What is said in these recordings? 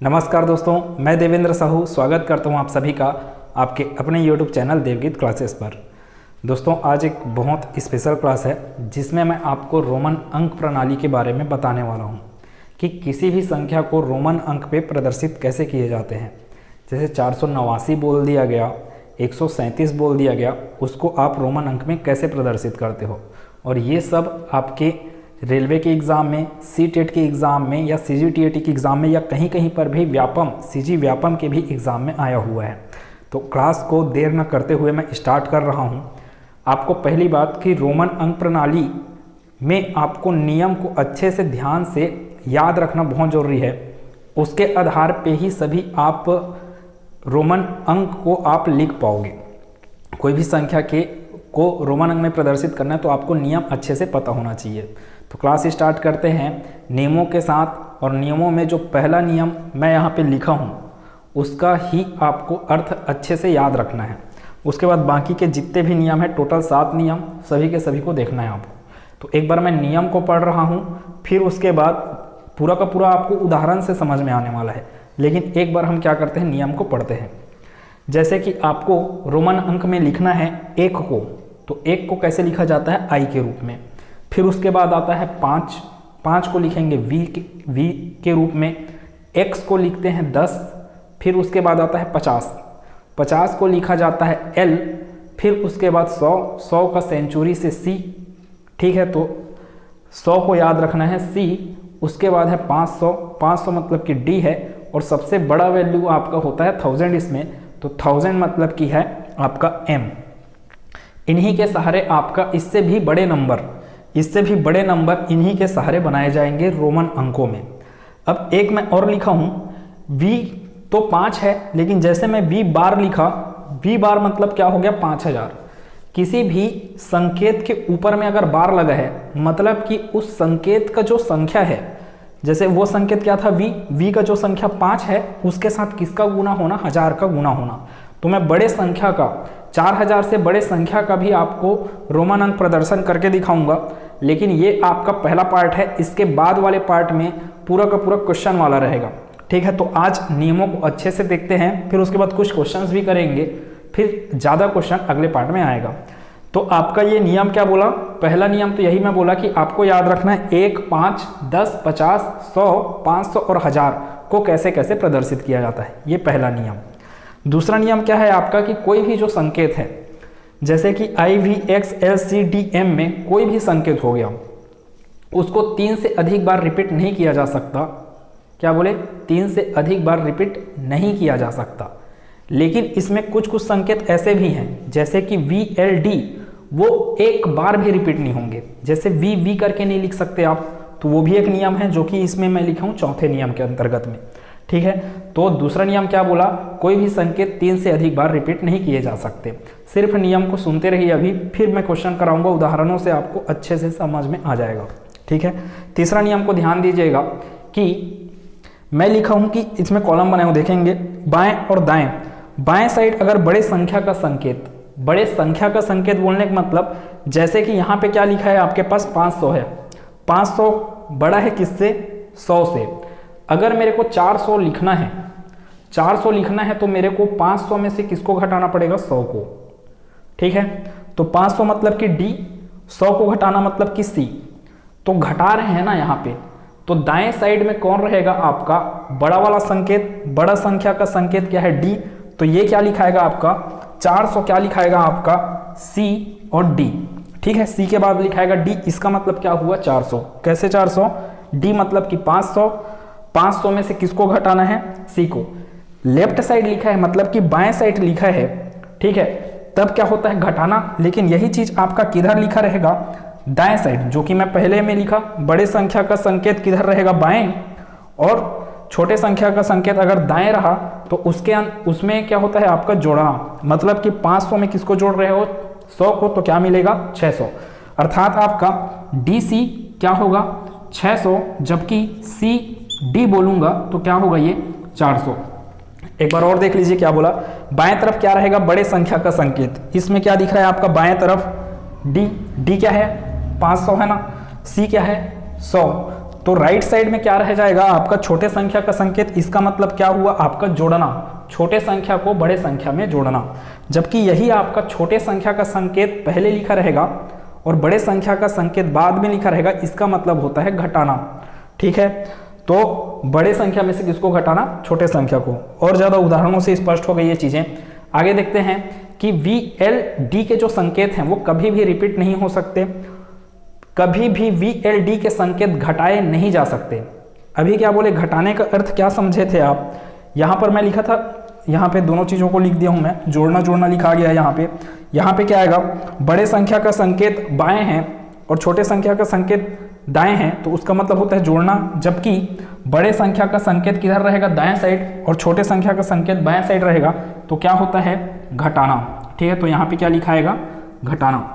नमस्कार दोस्तों, मैं देवेंद्र साहू स्वागत करता हूं आप सभी का आपके अपने YouTube चैनल देवगीत क्लासेस पर। दोस्तों, आज एक बहुत स्पेशल क्लास है जिसमें मैं आपको रोमन अंक प्रणाली के बारे में बताने वाला हूं कि किसी भी संख्या को रोमन अंक पे प्रदर्शित कैसे किए जाते हैं। जैसे 489 बोल दिया गया, 137 बोल दिया गया, उसको आप रोमन अंक में कैसे प्रदर्शित करते हो। और ये सब आपके रेलवे के एग्ज़ाम में, सीटेट के एग्ज़ाम में या सीजीटीएटी के एग्ज़ाम में या कहीं कहीं पर भी व्यापम, सीजी व्यापम के भी एग्ज़ाम में आया हुआ है। तो क्लास को देर न करते हुए मैं स्टार्ट कर रहा हूँ। आपको पहली बात कि रोमन अंक प्रणाली में आपको नियम को अच्छे से ध्यान से याद रखना बहुत ज़रूरी है। उसके आधार पे ही सभी आप रोमन अंक को आप लिख पाओगे। कोई भी संख्या को रोमन अंक में प्रदर्शित करना है तो आपको नियम अच्छे से पता होना चाहिए। तो क्लास स्टार्ट करते हैं नियमों के साथ। और नियमों में जो पहला नियम मैं यहाँ पे लिखा हूँ उसका ही आपको अर्थ अच्छे से याद रखना है। उसके बाद बाकी के जितने भी नियम हैं, टोटल 7 नियम, सभी के सभी को देखना है आपको। तो एक बार मैं नियम को पढ़ रहा हूँ, फिर उसके बाद पूरा का पूरा आपको उदाहरण से समझ में आने वाला है। लेकिन एक बार हम क्या करते हैं, नियम को पढ़ते हैं। जैसे कि आपको रोमन अंक में लिखना है 1 को, तो 1 को कैसे लिखा जाता है, आई के रूप में। फिर उसके बाद आता है 5 को लिखेंगे वी के रूप में। x को लिखते हैं 10। फिर उसके बाद आता है 50 को लिखा जाता है l। फिर उसके बाद 100 का सेंचुरी से c, ठीक है। तो 100 को याद रखना है c। उसके बाद है 500 मतलब कि d है। और सबसे बड़ा वैल्यू आपका होता है 1000 इसमें, तो 1000 मतलब कि है आपका m। इन्हीं के सहारे आपका इससे भी बड़े नंबर इन्हीं के सहारे बनाए जाएंगे रोमन अंकों में। अब एक मैं और लिखा हूं, v तो 5 है, लेकिन जैसे मैं v बार लिखा, v बार मतलब क्या हो गया, 5000। किसी भी संकेत के ऊपर में अगर बार लगा है मतलब कि उस संकेत का जो संख्या है, जैसे वो संकेत क्या था, v का जो संख्या 5 है उसके साथ किसका गुना होना, 1000 का गुना होना। तो मैं बड़े संख्या का, 4000 से बड़े संख्या का भी आपको रोमन अंक प्रदर्शन करके दिखाऊंगा। लेकिन ये आपका पहला पार्ट है, इसके बाद वाले पार्ट में पूरा का पूरा क्वेश्चन वाला रहेगा, ठीक है। तो आज नियमों को अच्छे से देखते हैं, फिर उसके बाद कुछ क्वेश्चंस भी करेंगे, फिर ज़्यादा क्वेश्चन अगले पार्ट में आएगा। तो आपका ये नियम क्या बोला, पहला नियम तो यही मैं बोला कि आपको याद रखना है 1, 5, 10, 50, 100, 500 और 1000 को कैसे कैसे प्रदर्शित किया जाता है। ये पहला नियम। दूसरा नियम क्या है आपका कि कोई भी जो संकेत है, जैसे कि IVX LCDM में कोई भी संकेत हो गया, उसको 3 से अधिक बार रिपीट नहीं किया जा सकता। क्या बोले, 3 से अधिक बार रिपीट नहीं किया जा सकता। लेकिन इसमें कुछ संकेत ऐसे भी हैं, जैसे कि VLD, वो एक बार भी रिपीट नहीं होंगे। जैसे V करके नहीं लिख सकते आप, तो वो भी एक नियम है जो कि इसमें मैं लिखा हूँ चौथे नियम के अंतर्गत में, ठीक है। तो दूसरा नियम क्या बोला, कोई भी संकेत 3 से अधिक बार रिपीट नहीं किए जा सकते। सिर्फ नियम को सुनते रहिए, अभी फिर मैं क्वेश्चन कराऊंगा, उदाहरणों से आपको अच्छे से समझ में आ जाएगा, ठीक है। तीसरा नियम को ध्यान दीजिएगा कि मैं लिखा हूं कि इसमें कॉलम बनाए हुए देखेंगे, बाएं और दाएं। बाएं साइड अगर बड़े संख्या का संकेत बोलने का मतलब, जैसे कि यहाँ पे क्या लिखा है आपके पास, 500 है। 500 बड़ा है किससे, 100 से। अगर मेरे को 400 लिखना है तो मेरे को 500 में से किसको घटाना पड़ेगा, 100 को, ठीक है। तो 500 मतलब कि D, 100 को घटाना मतलब कि C। तो घटा रहे हैं ना यहाँ पे, तो दाएं साइड में कौन रहेगा आपका, बड़ा वाला संकेत, बड़ा संख्या का संकेत क्या है, D। तो ये क्या लिखाएगा आपका 400, क्या लिखाएगा आपका C और D, ठीक है। C के बाद लिखाएगा D, इसका मतलब क्या हुआ 400। कैसे 400, D मतलब कि 500 में से किसको घटाना है, C को। लेफ्ट साइड लिखा है मतलब कि बाएं साइड लिखा है, ठीक है। तब क्या होता है, घटाना। लेकिन यही चीज आपका किधर लिखा रहेगा, दाएं साइड, जो कि मैं पहले में लिखा। बड़े संख्या का संकेत किधर रहेगा, बाएं, और छोटे संख्या का संकेत अगर दाएं रहा तो उसमें क्या होता है आपका जोड़ना। मतलब कि 500 में किसको जोड़ रहे हो, 100 को, तो क्या मिलेगा 600। अर्थात आपका DC क्या होगा 600, जबकि CD बोलूंगा तो क्या होगा ये 400। एक बार और देख लीजिए क्या बोला, बाएं तरफ क्या रहेगा, बड़े संख्या का संकेत। इसमें क्या दिख रहा है आपका बाएं तरफ, D क्या है 500 है ना, C क्या है 100। तो राइट साइड में क्या रह जाएगा आपका छोटे संख्या का संकेत, इसका मतलब क्या हुआ आपका जोड़ना, छोटे संख्या को बड़े संख्या में जोड़ना। जबकि यही आपका छोटे संख्या का संकेत पहले लिखा रहेगा और बड़े संख्या का संकेत बाद में लिखा रहेगा, इसका मतलब होता है घटाना। ठीक है, तो बड़े संख्या में से किसको घटाना, छोटे संख्या को। और ज्यादा उदाहरणों से स्पष्ट हो गई ये चीजें। आगे देखते हैं कि VLD के जो संकेत हैं वो कभी भी रिपीट नहीं हो सकते, कभी भी VLD के संकेत घटाए नहीं जा सकते। अभी क्या बोले, घटाने का अर्थ क्या समझे थे आप, यहाँ पर मैं लिखा था, यहाँ पे दोनों चीजों को लिख दिया हूं मैं, जोड़ना जोड़ना लिखा गया है यहाँ पे क्या आएगा, बड़े संख्या का संकेत बाएं हैं और छोटे संख्या का संकेत दाएं हैं, तो उसका मतलब होता है जोड़ना। जबकि बड़े संख्या का संकेत किधर रहेगा, दाएं साइड, और छोटे संख्या का संकेत बाएं साइड रहेगा, तो क्या होता है, घटाना। ठीक है, तो यहाँ पे क्या लिखा आएगा, घटाना।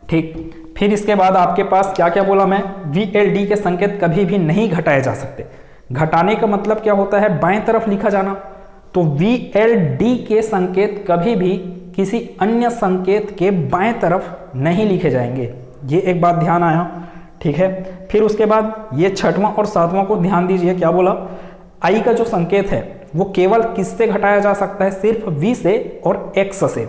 ठीक, फिर इसके बाद आपके पास क्या क्या बोला मैं, VLD के संकेत कभी भी नहीं घटाए जा सकते। घटाने का मतलब क्या होता है, बाएं तरफ लिखा जाना। तो VLD के संकेत कभी भी किसी अन्य संकेत के बाएं तरफ नहीं लिखे जाएंगे, ये एक बात ध्यान आया। ठीक है, फिर उसके बाद ये छठवां और सातवां को ध्यान दीजिए, क्या बोला, I का जो संकेत है वो केवल किससे घटाया जा सकता है, सिर्फ V से और X से।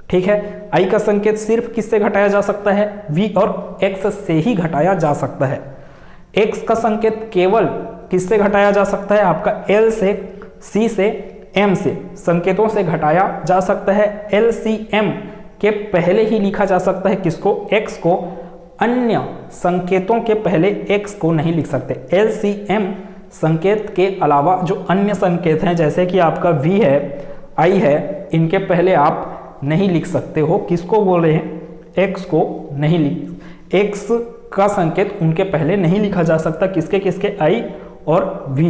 ठीक है, I का संकेत सिर्फ किससे घटाया जा सकता है, V और X से ही घटाया जा सकता है। X का संकेत केवल किससे घटाया जा सकता है, आपका L से, C से, M से, संकेतों से घटाया जा सकता है। LCM के पहले ही लिखा जा सकता है किसको, X को, अन्य संकेतों के पहले X को नहीं लिख सकते। LCM संकेत के अलावा जो अन्य संकेत हैं, जैसे कि आपका V है, I है, इनके पहले आप नहीं लिख सकते हो। किसको बोल रहे हैं, X को नहीं लिख, X का संकेत उनके पहले नहीं लिखा जा सकता। किसके किसके, I और V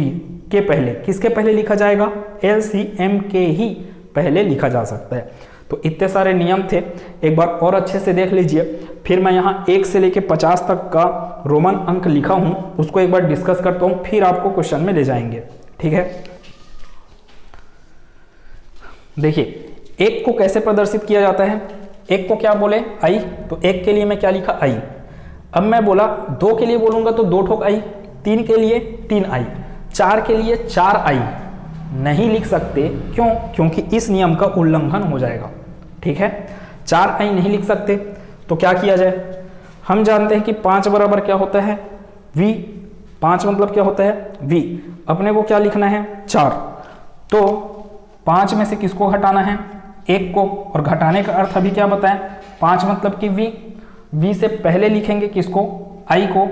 के पहले। किसके पहले लिखा जाएगा, LCM के ही पहले लिखा जा सकता है। तो इतने सारे नियम थे, एक बार और अच्छे से देख लीजिए। फिर मैं यहाँ 1 से लेके 50 तक का रोमन अंक लिखा हूं, उसको एक बार डिस्कस करता हूं, फिर आपको क्वेश्चन में ले जाएंगे। ठीक है, देखिए 1 को कैसे प्रदर्शित किया जाता है, 1 को क्या बोले, I, तो 1 के लिए मैं क्या लिखा, I। अब मैं बोला 2 के लिए बोलूंगा तो 2 ठोक I, 3 के लिए 3 I, 4 के लिए 4 I नहीं लिख सकते। क्यों, क्योंकि इस नियम का उल्लंघन हो जाएगा। ठीक है, 4 I नहीं लिख सकते, तो क्या किया जाए, हम जानते हैं कि 5 बराबर क्या होता है, V। 5 मतलब क्या होता है, V। अपने को क्या लिखना है, 4। तो 5 में से किसको घटाना है, 1 को। और घटाने का अर्थ अभी क्या बताएं, 5 मतलब कि V से पहले लिखेंगे किसको, I को।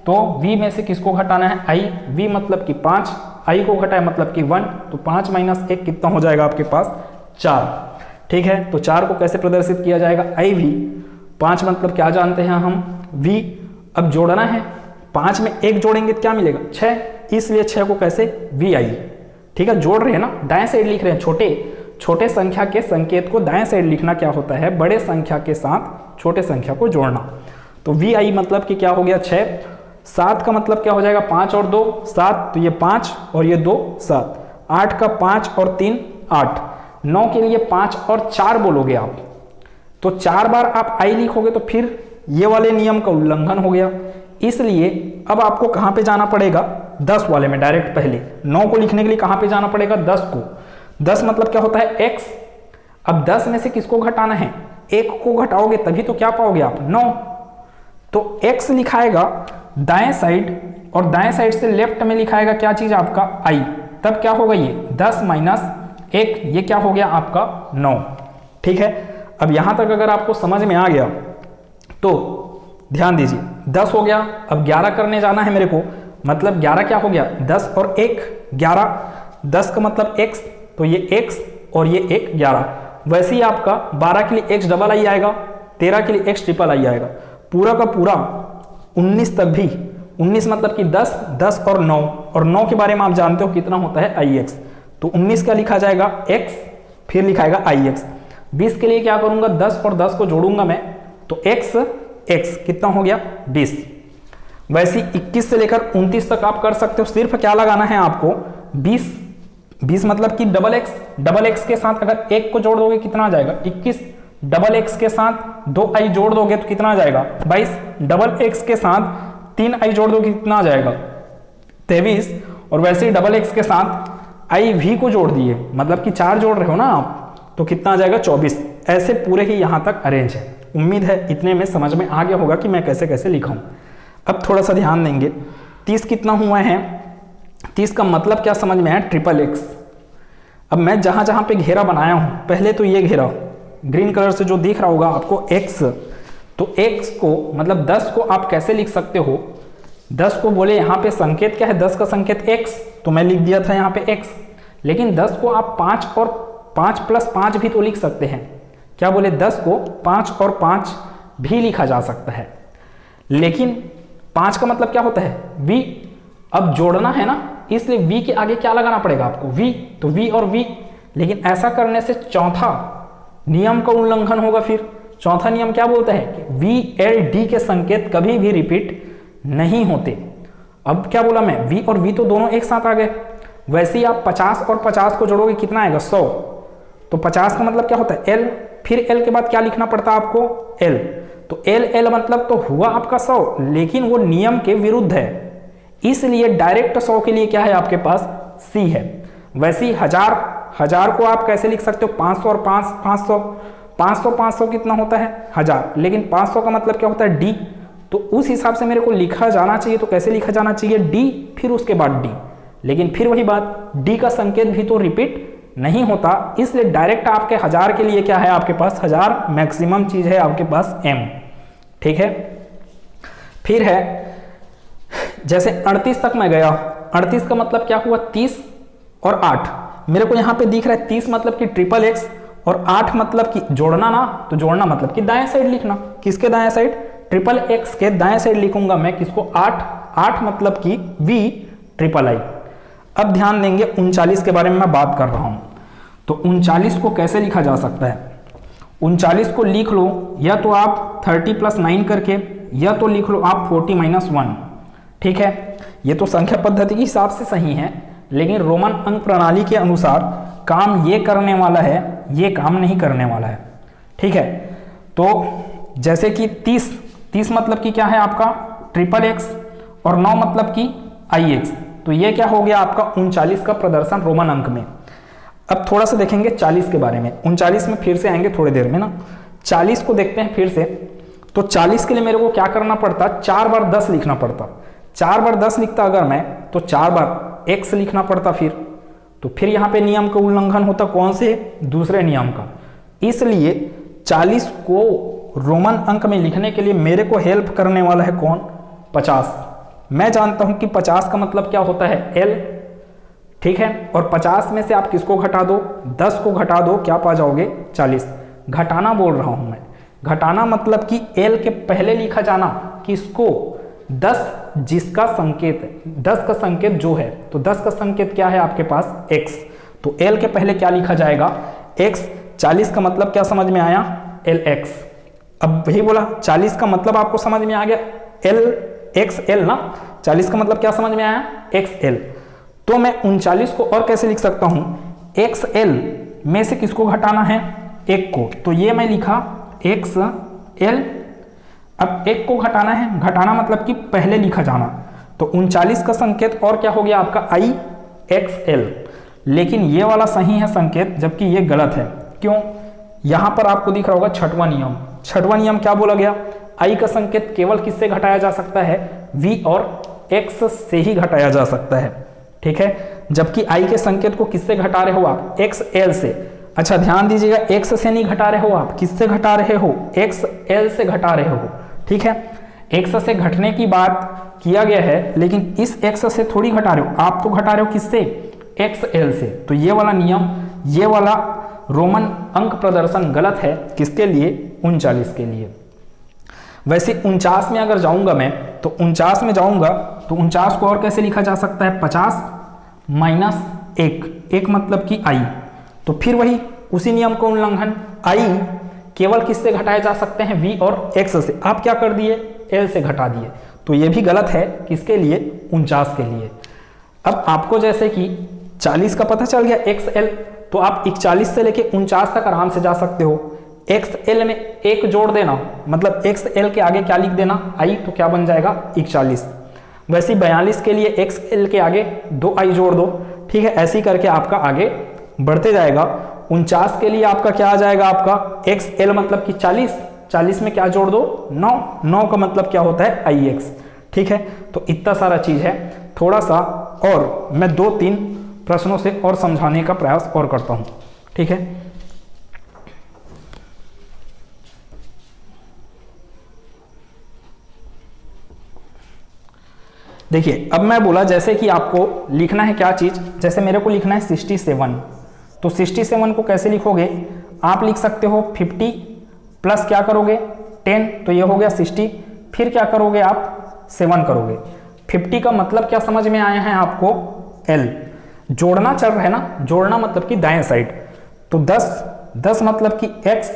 तो V में से किसको घटाना है, I। V मतलब कि 5, I को घटाए मतलब कि 1, तो 5 - 1 कितना हो जाएगा आपके पास, 4। ठीक है, तो 4 को कैसे प्रदर्शित किया जाएगा, IV। 5 मतलब क्या जानते हैं हम, V। अब जोड़ना है, 5 में 1 जोड़ेंगे तो क्या मिलेगा, 6, इसलिए 6 को कैसे, VI। ठीक है, जोड़ रहे हैं ना, दाएं साइड लिख रहे हैं। छोटे संख्या के संकेत को दाएं साइड लिखना क्या होता है, बड़े संख्या के साथ छोटे संख्या को जोड़ना। तो VI मतलब कि क्या हो गया, 6। 7 का मतलब क्या हो जाएगा, 5 और 2 7, तो ये 5 और ये 2 7। 8 का 5 और 3 8। 9 के लिए 5 और 4 बोलोगे आप, तो 4 बार आप I लिखोगे तो फिर ये वाले नियम का उल्लंघन हो गया। इसलिए अब आपको कहां पे जाना पड़ेगा, 10 वाले में डायरेक्ट। पहले 9 को लिखने के लिए कहां पे जाना पड़ेगा, 10 को। 10 मतलब क्या होता है, X। अब 10 में से किसको घटाना है, 1 को घटाओगे तभी तो क्या पाओगे आप, 9। तो X लिखाएगा दाएं साइड, और दाएं साइड से लेफ्ट में लिखाएगा क्या चीज आपका, I। तब क्या होगा, ये 10 - 1, ये क्या हो गया आपका 9। ठीक है, अब यहां तक अगर आपको समझ में आ गया तो ध्यान दीजिए, 10 हो गया। अब 11 करने जाना है मेरे को, मतलब 11 क्या हो गया, 10 और 1 11। 10 का मतलब X, तो ये X और ये 1 11। वैसे ही आपका 12 के लिए X डबल I आएगा, 13 के लिए X ट्रिपल I आएगा, पूरा का पूरा 19 तक भी। 19 मतलब कि 10 10 और 9, और 9 के बारे में आप जानते हो कितना होता है, IX। तो 19 का लिखा जाएगा X, फिर लिखाएगा IX। 20 के लिए क्या करूंगा, 10 और 10 को जोड़ूंगा मैं, तो X कितना हो गया, 20। वैसे 21 से लेकर 29 तक आप कर सकते हो। सिर्फ क्या लगाना है आपको, 20 मतलब कि डबल एक्स के साथ अगर 1 को जोड़ दोगे कितना आ जाएगा, 21। डबल एक्स के साथ 2 I जोड़ दोगे तो कितना आ जाएगा, 22। डबल एक्स के साथ 3 i जोड़ दो कितना आ जाएगा 23, और वैसे ही डबल एक्स के साथ आई वी को जोड़ दिए, मतलब कि 4 जोड़ रहे हो ना आप, तो कितना आ जाएगा 24। ऐसे पूरे ही यहाँ तक अरेंज है। उम्मीद है इतने में समझ में आ गया होगा कि मैं कैसे कैसे लिखा हूँ। अब थोड़ा सा ध्यान देंगे, 30 कितना हुआ है, 30 का मतलब क्या समझ में आया, ट्रिपल एक्स। अब मैं जहाँ जहाँ पे घेरा बनाया हूँ, पहले तो ये घेरा ग्रीन कलर से जो दिख रहा होगा आपको x, तो x को मतलब 10 को आप कैसे लिख सकते हो, 10 को बोले यहाँ पे संकेत क्या है, 10 का संकेत x, तो मैं लिख दिया था यहाँ पे x। लेकिन 10 को आप 5 और 5 प्लस 5 भी तो लिख सकते हैं। क्या बोले, 10 को 5 और 5 भी लिखा जा सकता है। लेकिन 5 का मतलब क्या होता है, v। अब जोड़ना है ना, इसलिए v के आगे क्या लगाना पड़ेगा आपको, v, तो v और v। लेकिन ऐसा करने से चौथा नियम का उल्लंघन होगा। फिर चौथा नियम क्या बोलता है कि v l d के संकेत कभी भी रिपीट नहीं होते। अब क्या बोला मैं, v और v तो दोनों एक साथ आ गए। वैसे ही आप 50 और 50 को जोड़ोगे कितना आएगा, 100। तो 50 का मतलब क्या होता है, l, फिर l के बाद क्या लिखना पड़ता है आपको, l। तो l मतलब तो हुआ आपका 100, लेकिन वो नियम के विरुद्ध है, इसलिए डायरेक्ट 100 के लिए क्या है आपके पास, c है। वैसे ही 1000 को आप कैसे लिख सकते हो, 500 और 500, 500 कितना होता है 1000, लेकिन 500 का मतलब क्या होता है d। तो उस हिसाब से मेरे को लिखा जाना चाहिए, तो कैसे लिखा जाना चाहिए, d फिर उसके बाद d। लेकिन फिर वही बात, d का संकेत भी तो रिपीट नहीं होता, इसलिए डायरेक्ट आपके 1000 के लिए क्या है आपके पास, 1000 मैक्सिमम चीज है आपके पास m। ठीक है, फिर है जैसे 38 तक मैं गया, 38 का मतलब क्या हुआ, 30 और 8। मेरे को यहाँ पे दिख रहा है 30 मतलब कि ट्रिपल एक्स, और 8 मतलब कि जोड़ना ना, तो जोड़ना मतलब कि दाएं साइड लिखना। किसके दाएं साइड, ट्रिपल एक्स के दाएं साइड लिखूंगा मैं किसको, 8 मतलब कि v ट्रिपल आई। अब ध्यान देंगे 39 के बारे में मैं बात कर रहा हूं, तो 39 को कैसे लिखा जा सकता है। 39 को लिख लो या तो आप 30 + 9 करके, या तो लिख लो आप 40 - 1। ठीक है, ये तो संख्या पद्धति के हिसाब से सही है, लेकिन रोमन अंक प्रणाली के अनुसार काम ये करने वाला है, ये काम नहीं करने वाला है। ठीक है, तो जैसे कि 30 मतलब कि क्या है आपका, ट्रिपल एक्स, और 9 मतलब कि ix, तो ये क्या हो गया आपका 39 का प्रदर्शन रोमन अंक में। अब थोड़ा सा देखेंगे 40 के बारे में, 39 में फिर से आएंगे थोड़ी देर में ना। 40 को देखते हैं फिर से, तो 40 के लिए मेरे को क्या करना पड़ता, 4 बार 10 लिखना पड़ता। 4 बार 10 लिखता अगर मैं, तो 4 बार x लिखना पड़ता फिर यहाँ पे नियम का उल्लंघन होता, कौन से, दूसरे नियम का। इसलिए 40 को रोमन अंक में लिखने के लिए मेरे को हेल्प करने वाला है कौन, 50। मैं जानता हूं कि 50 का मतलब क्या होता है, l। ठीक है, और 50 में से आप किसको घटा दो, 10 को घटा दो, क्या पा जाओगे, 40। घटाना बोल रहा हूं मैं, घटाना मतलब कि l के पहले लिखा जाना किसको, 10 जिसका संकेत, 10 का संकेत जो है, तो 10 का संकेत क्या है आपके पास, x। तो l के पहले क्या लिखा जाएगा, x। 40 का मतलब क्या समझ में आया, lx। अब वही बोला, 40 का मतलब आपको समझ में आ गया, xl ना। 40 का मतलब क्या समझ में आया, xl। तो मैं 39 को और कैसे लिख सकता हूं, xl में से किसको घटाना है, 1 को, तो ये मैं लिखा xl। अब 1 को घटाना है, घटाना मतलब कि पहले लिखा जाना, तो 39 का संकेत और क्या हो गया आपका, ixl। लेकिन ये वाला सही है संकेत, जबकि ये गलत है। क्यों, यहां पर आपको दिख रहा होगा छठवां नियम। छठवां नियम क्या बोला गया, i का संकेत केवल किससे घटाया जा सकता है, v और x से ही घटाया जा सकता है। ठीक है, जबकि i के संकेत को किससे घटा रहे हो आप, xl से। अच्छा ध्यान दीजिएगा, x से नहीं घटा रहे हो आप, किससे घटा रहे हो, xl से घटा रहे हो। ठीक है, x से घटने की बात किया गया है, लेकिन इस x से थोड़ी घटा रहे हो आप, तो घटा रहे हो किससे, xl से। तो ये वाला नियम, ये वाला रोमन अंक प्रदर्शन गलत है, किसके लिए, 39 के लिए। वैसे 49 में अगर जाऊंगा मैं, तो 49 में जाऊंगा तो 49 को और कैसे लिखा जा सकता है, 50 - 1 मतलब कि i। तो फिर वही उसी नियम का उल्लंघन, i केवल किससे घटाए जा सकते हैं, v और x से। आप क्या कर दिए, l से घटा दिए, तो ये भी गलत है, किसके लिए, 49 के लिए। अब आपको जैसे कि 40 का पता चल गया xl, तो आप 41 से लेके 49 तक आराम से जा सकते हो। XL में एक जोड़ देना, मतलब XL के आगे क्या लिख देना I, तो क्या बन जाएगा 41। वैसे 42 के लिए XL के आगे 2I जोड़ दो, ठीक है। ऐसे ही करके आपका आगे बढ़ते जाएगा। 49 के लिए आपका क्या आ जाएगा, आपका XL मतलब कि 40, 40 में क्या जोड़ दो 9, 9 का मतलब क्या होता है IX, ठीक है। तो इतना सारा चीज है। थोड़ा सा और मैं 2-3 प्रश्नों से और समझाने का प्रयास और करता हूं, ठीक है। देखिए अब मैं बोला जैसे कि आपको लिखना है क्या चीज, जैसे मेरे को लिखना है 67, तो 67 को कैसे लिखोगे आप लिख सकते हो 50 प्लस क्या करोगे 10, तो ये हो गया 60, फिर क्या करोगे आप 7 करोगे। 50 का मतलब क्या समझ में आया है आपको, L जोड़ना चल रहा है ना, जोड़ना मतलब कि दाएं साइड, तो 10, 10 मतलब कि X,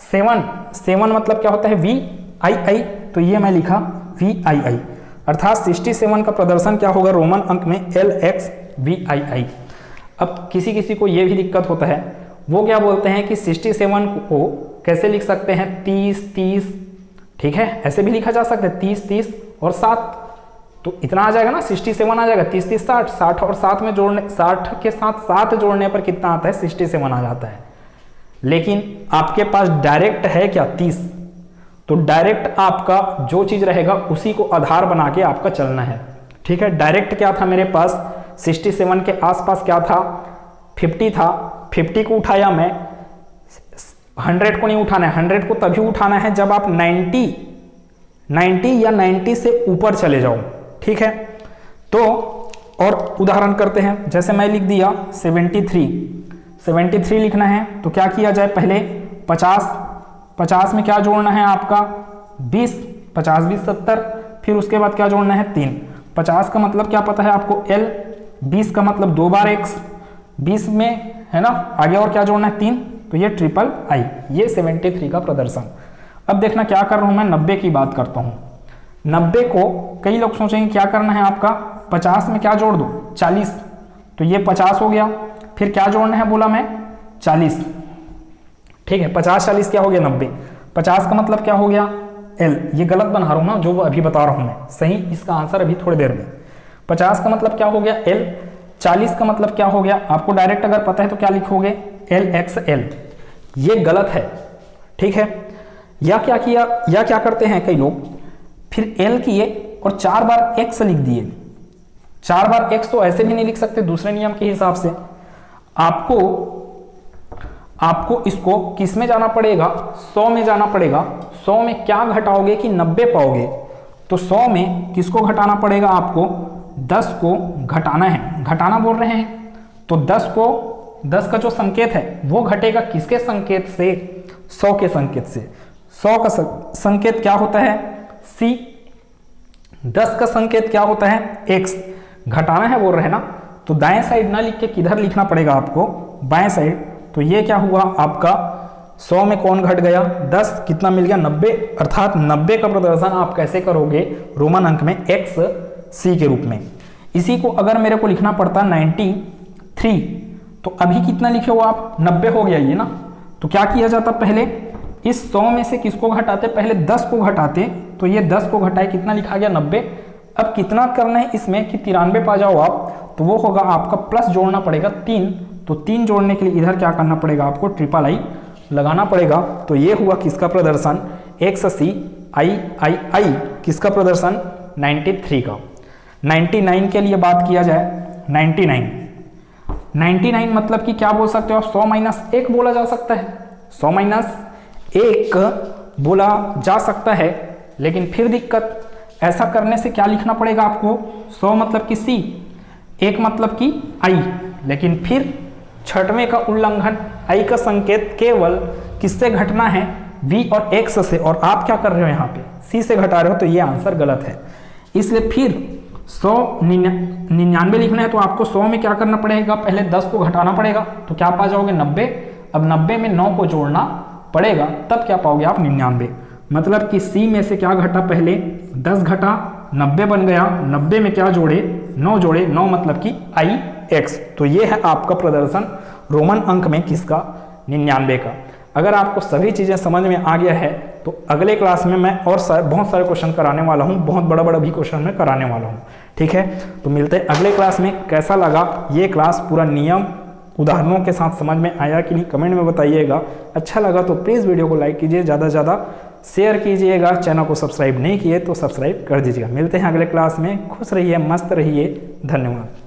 7, 7 मतलब क्या होता है VII, तो ये मैं लिखा VII, अर्थात 67 का प्रदर्शन क्या होगा रोमन अंक में LXVII। अब किसी किसी को यह भी दिक्कत होता है, वो क्या बोलते हैं कि 67 को कैसे लिख सकते हैं 30, 30, ठीक है, ऐसे भी लिखा जा सकता है 30, 30 और 7, तो इतना आ जाएगा ना 67 आ जाएगा, 30, 30, 60, 60 और 7 में जोड़ने, 60 के साथ 7 जोड़ने पर कितना आता है 67 आ जाता है। लेकिन आपके पास डायरेक्ट है क्या 30, तो डायरेक्ट आपका जो चीज रहेगा उसी को आधार बना के आपका चलना है, ठीक है। डायरेक्ट क्या था मेरे पास 67 के आसपास क्या था 50 था, 50 को उठाया मैं, 100 को नहीं उठाना है, 100 को तभी उठाना है जब आप 90 या 90 से ऊपर चले जाओ, ठीक है। तो और उदाहरण करते हैं, जैसे मैं लिख दिया 73 लिखना है, तो क्या किया जाए पहले 50 में क्या जोड़ना है आपका 20, 50 20 70, फिर उसके बाद क्या जोड़ना है 3, 50 का मतलब क्या पता है आपको L, 20 का मतलब 2 बार X, 20 में है ना, आगे और क्या जोड़ना है 3, तो ये III, ये 73 का प्रदर्शन। अब देखना क्या कर रहा हूं मैं, 90 की बात करता हूं। 90 को कई लोग सोचेंगे क्या करना है आपका 50 में क्या जोड़ दो 40, तो ये 50 हो गया, फिर क्या जोड़ना है बोला मैं 40, ठीक है। 50 40 क्या हो गया 90, 50 का मतलब क्या हो गया L, ये गलत बना रहा हूं ना जो अभी बता रहा हूं मैं, सही इसका आंसर अभी थोड़ी देर में। 50 का मतलब क्या हो गया L, 40 का मतलब क्या हो गया, आपको डायरेक्ट अगर पता है तो क्या लिखोगे LXL, ये गलत है, ठीक है। या क्या किया, या क्या करते हैं कई लोग, फिर L किए और 4 बार X लिख दिए। 4 बार X तो ऐसे भी नहीं लिख सकते दूसरे नियम के हिसाब से, आपको इसको किस में जाना पड़ेगा 100 में जाना पड़ेगा। 100 में क्या घटाओगे कि 90 पाओगे, तो 100 में किसको घटाना पड़ेगा आपको 10 को घटाना है, घटाना बोल रहे हैं, तो 10 का जो संकेत है वो घटेगा किसके संकेत से 100 के संकेत से। 100 का संकेत क्या होता है C, 10 का संकेत क्या होता है X, घटाना है बोल रहे हैं ना, तो दाएं साइड ना लिख के किधर लिखना पड़ेगा आपको बाएं साइड, तो ये क्या हुआ आपका 100 में कौन घट गया 10, कितना मिल गया 90, अर्थात 90 का प्रदर्शन आप कैसे करोगे रोमन अंक में XC के रूप में। इसी को अगर मेरे को लिखना पड़ता 93, तो अभी कितना लिखे हो आप 90 हो गया ये ना, तो क्या किया जाता पहले इस 100 में से किसको घटाते, पहले 10 को घटाते, तो ये 10 को घटाए कितना लिखा गया 90। अब कितना करना है इसमें कि 93 पा जाओ आप, तो वो होगा आपका प्लस जोड़ना पड़ेगा 3, तो 3 जोड़ने के लिए इधर क्या करना पड़ेगा आपको III लगाना पड़ेगा, तो ये हुआ किसका प्रदर्शन XCII, किसका प्रदर्शन 93 का। 99 के लिए बात किया जाए, 99 मतलब कि क्या बोल सकते हो आप 100 माइनस 1 बोला जा सकता है, 100 माइनस 1 बोला जा सकता है, लेकिन फिर दिक्कत, ऐसा करने से क्या लिखना पड़ेगा आपको 100 मतलब कि C, 1 मतलब कि I, लेकिन फिर छठवें का उल्लंघन, I का संकेत केवल किससे घटना है V और X से, और आप क्या कर रहे हो यहाँ पे C से घटा रहे हो, तो ये आंसर गलत है। इसलिए फिर 99 लिखना है तो आपको 100 में क्या करना पड़ेगा, पहले 10 को घटाना पड़ेगा, तो क्या पा जाओगे 90, अब 90 में 9 को जोड़ना पड़ेगा, तब क्या पाओगे आप 99। मतलब कि C में से क्या घटा, पहले 10 घटा 90 बन गया, 90 में क्या जोड़े 9 जोड़े, 9 मतलब कि IX, तो ये है आपका प्रदर्शन रोमन अंक में किसका 99 का। अगर आपको सभी चीज़ें समझ में आ गया है तो अगले क्लास में मैं और बहुत सारे क्वेश्चन कराने वाला हूँ, बहुत बड़ा बड़ा भी क्वेश्चन मैं कराने वाला हूँ। ठीक है, तो मिलते हैं अगले क्लास में। कैसा लगा ये क्लास, पूरा नियम उदाहरणों के साथ समझ में आया कि नहीं, कमेंट में बताइएगा। अच्छा लगा तो प्लीज़ वीडियो को लाइक कीजिए, ज़्यादा से ज़्यादा शेयर कीजिएगा। चैनल को सब्सक्राइब नहीं किए तो सब्सक्राइब कर दीजिएगा। मिलते हैं अगले क्लास में। खुश रहिए, मस्त रहिए। धन्यवाद।